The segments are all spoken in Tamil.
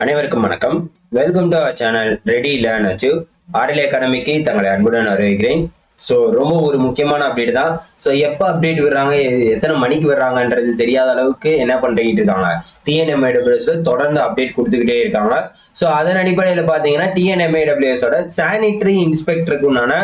அனைவருக்கும் வணக்கம். Welcome to our channel ready learn achieve. RL அகாடமிக்கு தங்களை அன்புடன் வரவேற்கிறேன். ஸோ ரொம்ப ஒரு முக்கியமான அப்டேட் தான். ஸோ எப்போ அப்டேட் விடுறாங்க, எத்தனை மணிக்கு வர்றாங்கன்றது தெரியாத அளவுக்கு என்ன பண்ணிட்டு இருக்காங்க, TNMAWS தொடர்ந்து அப்டேட் கொடுத்துக்கிட்டே இருக்காங்க. ஸோ அதன் அடிப்படையில் பார்த்தீங்கன்னா TNMAWS சானிட்டரி இன்ஸ்பெக்டருக்கு உண்டான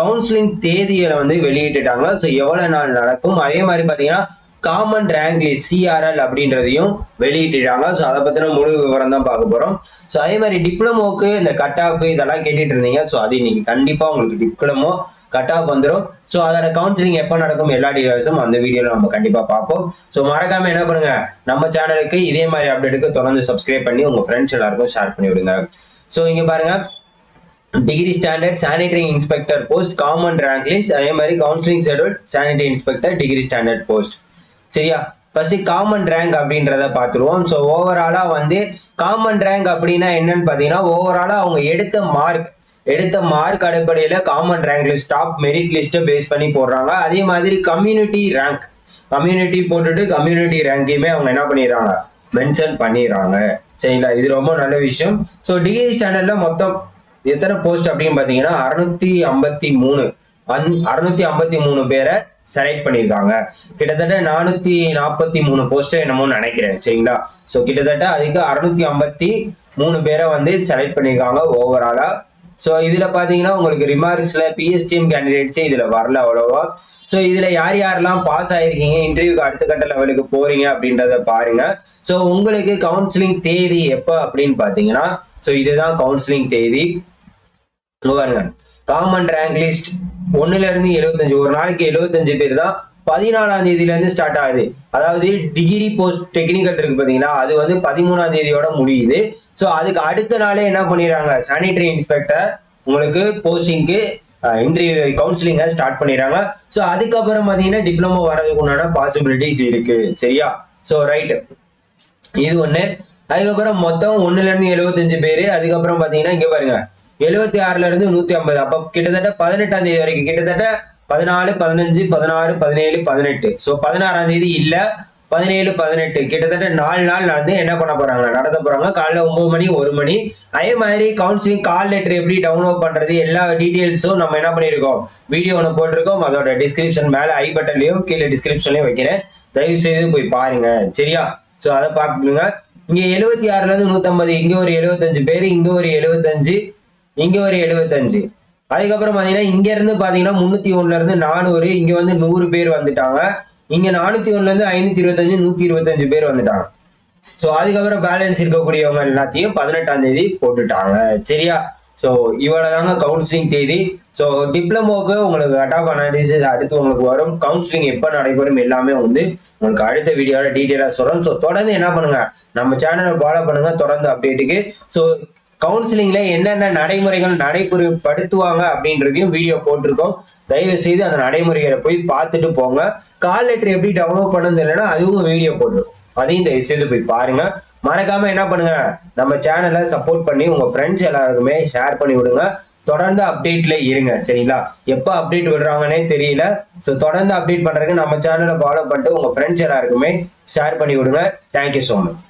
கவுன்சிலிங் தேதியை வெளியிட்டுட்டாங்க. ஸோ எவ்வளவு நாள் நடக்கும், அதே மாதிரி பார்த்தீங்கன்னா காமன் ரேங்க் லிஸ்ட் CRL அப்படின்றதையும் வெளியிட்டுட்டாங்க. ஸோ அதை பத்தின முழு விவரம் தான் பார்க்க போறோம். ஸோ அதே மாதிரி டிப்ளமோக்கு இந்த கட் ஆஃப் இதெல்லாம் கேட்டுட்டு இருந்தீங்க. ஸோ அது இன்னைக்கு கண்டிப்பா உங்களுக்கு டிப்ளமோ கட் ஆஃப் வந்துடும். ஸோ அதோட கவுன்சிலிங் எப்போ நடக்கும் எல்லா டீடைல்ஸும் அந்த வீடியோல நம்ம கண்டிப்பா பார்ப்போம். ஸோ மறக்காம என்ன பண்ணுங்க, நம்ம சேனலுக்கு இதே மாதிரி அப்டேட்டுக்கு தொடர்ந்து சப்ஸ்கிரைப் பண்ணி உங்க ஃப்ரெண்ட்ஸ் எல்லாருக்கும் ஷேர் பண்ணி விடுங்க. ஸோ இங்க பாருங்க, degree standard sanitary inspector post common rank list, அதே மாதிரி counselling schedule sanitary inspector degree standard post. சரியா, ஃபர்ஸ்ட் காமன் ரேங்க் அப்படின்றத பார்த்துருவோம். ஸோ ஓவராலா காமன் ரேங்க் அப்படின்னா என்னன்னு பார்த்தீங்கன்னா, ஓவராலா அவங்க எடுத்த மார்க் அடிப்படையில் common rank list top merit லிஸ்ட்டை பேஸ் பண்ணி போடுறாங்க. அதே மாதிரி கம்யூனிட்டி போட்டுட்டு கம்யூனிட்டி ரேங்கையுமே அவங்க என்ன பண்ணிடுறாங்க, மென்ஷன் பண்ணிடுறாங்க. சரிங்களா, இது ரொம்ப நல்ல விஷயம். ஸோ டிகிரி ஸ்டாண்டர்ட்ல மொத்தம் எத்தனை போஸ்ட் அப்படின்னு பார்த்தீங்கன்னா 653 பேரை செலக்ட் பண்ணியிருக்காங்க. கிட்டத்தட்ட 443 போஸ்ட் என்னமோ நினைக்கிறேன். சரிங்களா, ஸோ கிட்டத்தட்ட அதுக்கு 653 பேரை செலக்ட் பண்ணியிருக்காங்க ஓவராலா. ஸோ இதுல பாத்தீங்கன்னா உங்களுக்கு ரிமார்க்ஸ்ல PSTM கேண்டிடேட்ஸே இதுல வரல அவ்வளவா. ஸோ இதுல யார் யாரெல்லாம் பாஸ் ஆயிருக்கீங்க, இன்டர்வியூக்கு அடுத்த கட்ட லெவலுக்கு போறீங்க அப்படின்றத பாருங்க. ஸோ உங்களுக்கு கவுன்சிலிங் தேதி எப்ப அப்படின்னு பாத்தீங்கன்னா, ஸோ இதுதான் கவுன்சிலிங் தேதி பாருங்க. காமன் ரேங்க் லிஸ்ட் 1ல இருந்து 75, ஒரு நாளைக்கு 75 பேர் தான். 14ஆம் தேதியில இருந்து ஸ்டார்ட் ஆகுது. அதாவது டிகிரி போஸ்ட் டெக்னிக்கல் இருக்கு பாத்தீங்களா, அது 13ஆம் தேதியோட முடியுது. ஸோ அதுக்கு அடுத்த நாளே என்ன பண்ணிடுறாங்க, சானிட்டரி இன்ஸ்பெக்டர் உங்களுக்கு போஸ்டிங்க்கு இன்டர்வியூ கவுன்சிலிங்க ஸ்டார்ட் பண்ணிடுறாங்க. ஸோ அதுக்கப்புறம் பாத்தீங்கன்னா டிப்ளமோ வரதுக்கு உண்டான பாசிபிலிட்டிஸ் இருக்கு. சரியா, ஸோ ரைட், இது ஒண்ணு. அதுக்கப்புறம் மொத்தம் 1ல இருந்து 75 பேரு. அதுக்கப்புறம் பாத்தீங்கன்னா இங்க பாருங்க 76ல இருந்து 150, அப்ப கிட்டத்தட்ட 18ஆம் தேதி வரைக்கும், கிட்டத்தட்ட 14, 15, 16, 17, 18. ஸோ 16ஆம் தேதி இல்ல, 17, 18 கிட்டத்தட்ட 4 நாள் என்ன பண்ண போறாங்க, நடத்த போறாங்க. காலைல 9 மணி 1 மணி. அதே மாதிரி கவுன்சிலிங் கால் லெட்டர் எப்படி டவுன்லோட் பண்றது எல்லா டீடைல்ஸும் நம்ம என்ன பண்ணிருக்கோம், வீடியோ ஒன்று போட்டிருக்கோம். அதோட டிஸ்கிரிப்ஷன் மேல ஐ பட்டன்லயும் கீழே டிஸ்கிரிப்ஷன்லயும் வைக்கிறேன், தயவு செய்து போய் பாருங்க. சரியா, ஸோ அதை பார்த்துங்க. இங்க 76ல இருந்து 150, இங்க ஒரு 75 பேரு, இங்க ஒரு 75, இங்க ஒரு 75. அதுக்கப்புறம் பாத்தீங்கன்னா இங்க இருந்து பாத்தீங்கன்னா 301ல இருந்து 400, இங்க 100 பேர் வந்துட்டாங்க. இங்க 401ல இருந்து 525, 125 பேர் வந்துட்டாங்க. சோ அதுக்கப்புறம் பேலன்ஸ் இருக்கக்கூடியவங்க எல்லாத்தையும் 18ஆம் தேதி போட்டுட்டாங்க. சரியா, சோ இவ்வளவுதாங்க கவுன்சிலிங் தேதி. சோ டிப்ளமோக்கு உங்களுக்கு கட் ஆஃப் அனாலிசிஸ் அடுத்து உங்களுக்கு வரும். கவுன்சிலிங் எப்ப நடைபெறும் எல்லாமே உங்களுக்கு அடுத்த வீடியோல டீட்டெயிலா சொல்றோம். சோ தொடர்ந்து என்ன பண்ணுங்க, நம்ம சேனலை ஃபாலோ பண்ணுங்க தொடர்ந்து அப்டேட்டுக்கு. சோ கவுன்சிலிங்ல என்னென்ன நடைமுறைகள் நடைமுறைப்படுத்துவாங்க அப்படின்றதையும் வீடியோ போட்டிருக்கோம். தயவு செய்து அந்த நடைமுறைகளை போய் பார்த்துட்டு போங்க. கால் லெட்டர் எப்படி டவுன்லோட் பண்ணது இல்லைன்னா அதுவும் வீடியோ போட்டிருக்கோம், அதையும் தயவு செய்து போய் பாருங்க. மறக்காம என்ன பண்ணுங்க, நம்ம சேனலை சப்போர்ட் பண்ணி உங்க ஃப்ரெண்ட்ஸ் எல்லாருக்குமே ஷேர் பண்ணி விடுங்க. தொடர்ந்து அப்டேட்ல இருங்க. சரிங்களா, எப்ப அப்டேட் விடுறாங்கன்னே தெரியல. ஸோ தொடர்ந்து அப்டேட் பண்றதுக்கு நம்ம சேனலை ஃபாலோ பண்ணிட்டு உங்க ஃப்ரெண்ட்ஸ் எல்லாருக்குமே ஷேர் பண்ணி விடுங்க. Thank you so much.